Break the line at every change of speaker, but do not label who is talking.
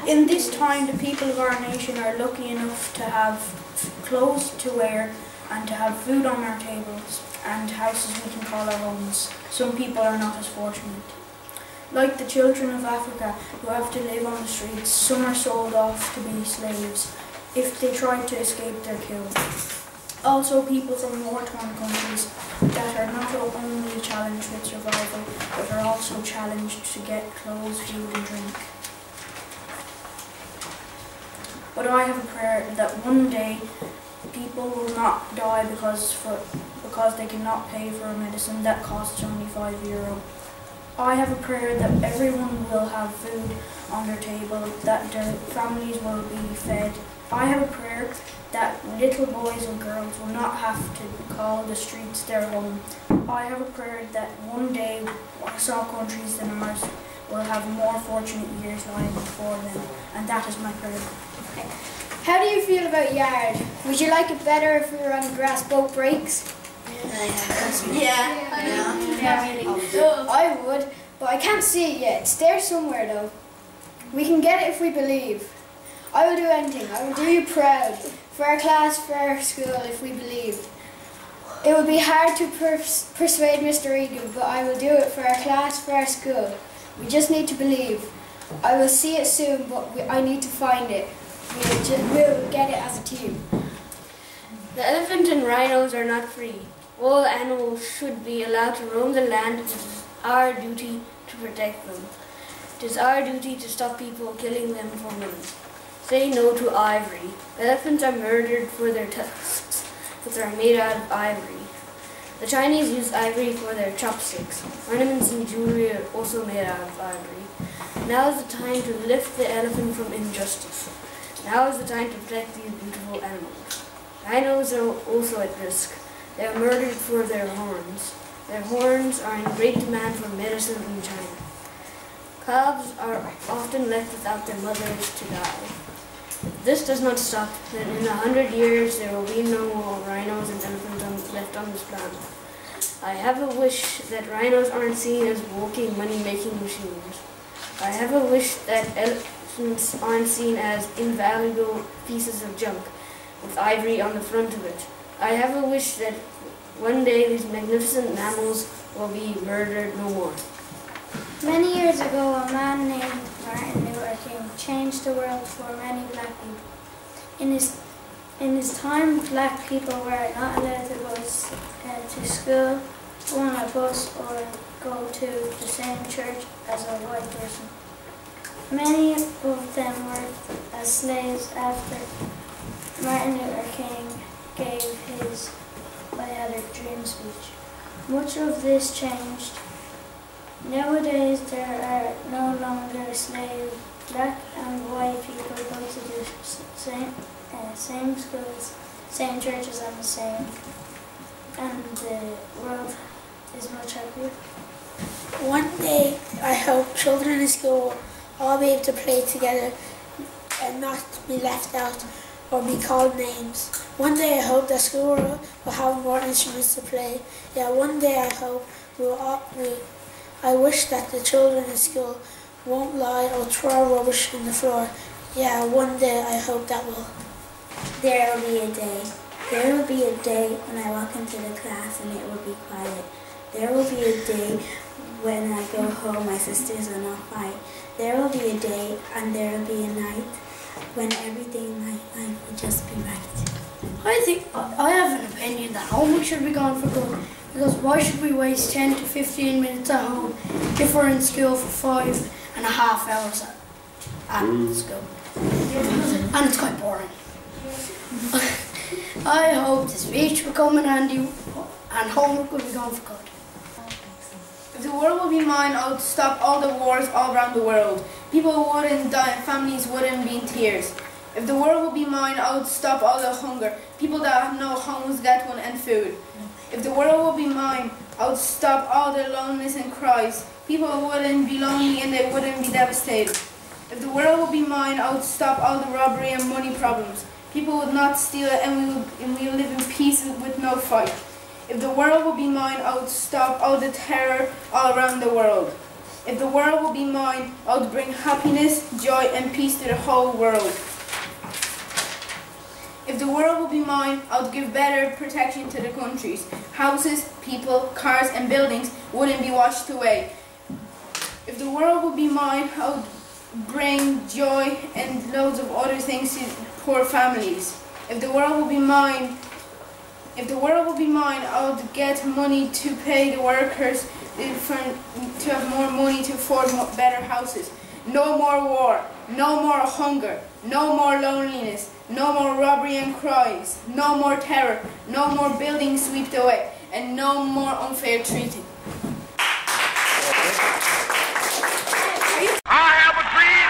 In this time, the people of our nation are lucky enough to have clothes to wear and to have food on our tables and houses we can call our homes. Some people are not as fortunate. Like the children of Africa who have to live on the streets, some are sold off to be slaves if they try to escape they're killed. Also, people from war-torn countries that are not only challenged with survival, but are also challenged to get clothes, food and drink. But I have a prayer that one day people will not die because they cannot pay for a medicine that costs only €5. I have a prayer that everyone will have food on their table, that their families will be fed. I have a prayer that little boys and girls will not have to call the streets their home. I have a prayer that one day small countries than ours will have more fortunate years lying before them, and that is my prayer.
How do you feel about yard? Would you like it better if we were on grass boat breaks?
Yeah.
I would, but I can't see it yet. It's there somewhere though. We can get it if we believe. I will do anything. I will do you proud. For our class, for our school, if we believe. It would be hard to persuade Mr. Egan, but I will do it for our class, for our school. We just need to believe. I will see it soon, but I need to find it. We'll get it as a team.
The elephant and rhinos are not free. All animals should be allowed to roam the land. It is our duty to protect them. It is our duty to stop people killing them for money. Say no to ivory. Elephants are murdered for their tusks, which are made out of ivory. The Chinese use ivory for their chopsticks. Ornaments and jewelry are also made out of ivory. Now is the time to lift the elephant from injustice. Now is the time to protect these beautiful animals. Rhinos are also at risk. They are murdered for their horns. Their horns are in great demand for medicine in China. Calves are often left without their mothers to die. If this does not stop, then in 100 years there will be no more rhinos and elephants left on this planet. I have a wish that rhinos aren't seen as walking money-making machines. I have a wish that elephants aren't seen as invaluable pieces of junk with ivory on the front of it. I have a wish that one day these magnificent mammals will be murdered no more.
Many years ago, a man named Martin Luther King changed the world for many black people. In his time, black people were not allowed to go to school, go on a bus, or go to the same church as a white person. Many of them worked as slaves after Martin Luther King gave his I Had a Dream speech. Much of this changed. Nowadays there are no longer slaves. Black and white people go to the same schools, same churches and the world is much happier.
One day I hope children in school will all be able to play together and not be left out or be called names. One day I hope that school will have more instruments to play. Yeah, one day I hope I wish that the children in school won't lie or throw rubbish on the floor. Yeah, one day I hope that will.
There will be a day. There will be a day when I walk into the class and it will be quiet. There will be a day when I go home, my sisters will not fight. There will be a day and there will be a night when everything in my life will just be right.
I have an opinion that homework should be gone for good. Because why should we waste 10 to 15 minutes at home if we're in school for 5.5 hours at school? And it's quite boring. I hope the speech will come in handy and homework will be gone for good.
If the world will be mine, I would stop all the wars all around the world. People wouldn't die and families wouldn't be in tears. If the world will be mine, I would stop all the hunger. People that have no homes get one and food. If the world will be mine, I would stop all the loneliness and cries. People wouldn't be lonely and they wouldn't be devastated. If the world will be mine, I would stop all the robbery and money problems. People would not steal and we would live in peace with no fight. If the world will be mine, I would stop all the terror all around the world. If the world will be mine, I would bring happiness, joy and peace to the whole world. If the world will be mine, I would give better protection to the countries. Houses, people, cars and buildings wouldn't be washed away. If the world will be mine, I would bring joy and loads of other things to poor families. If the world will be mine, I would get money to pay the workers to have more money to afford better houses. No more war, no more hunger, no more loneliness, no more robbery and crimes, no more terror, no more buildings swept away, and no more unfair treating.
I have a dream.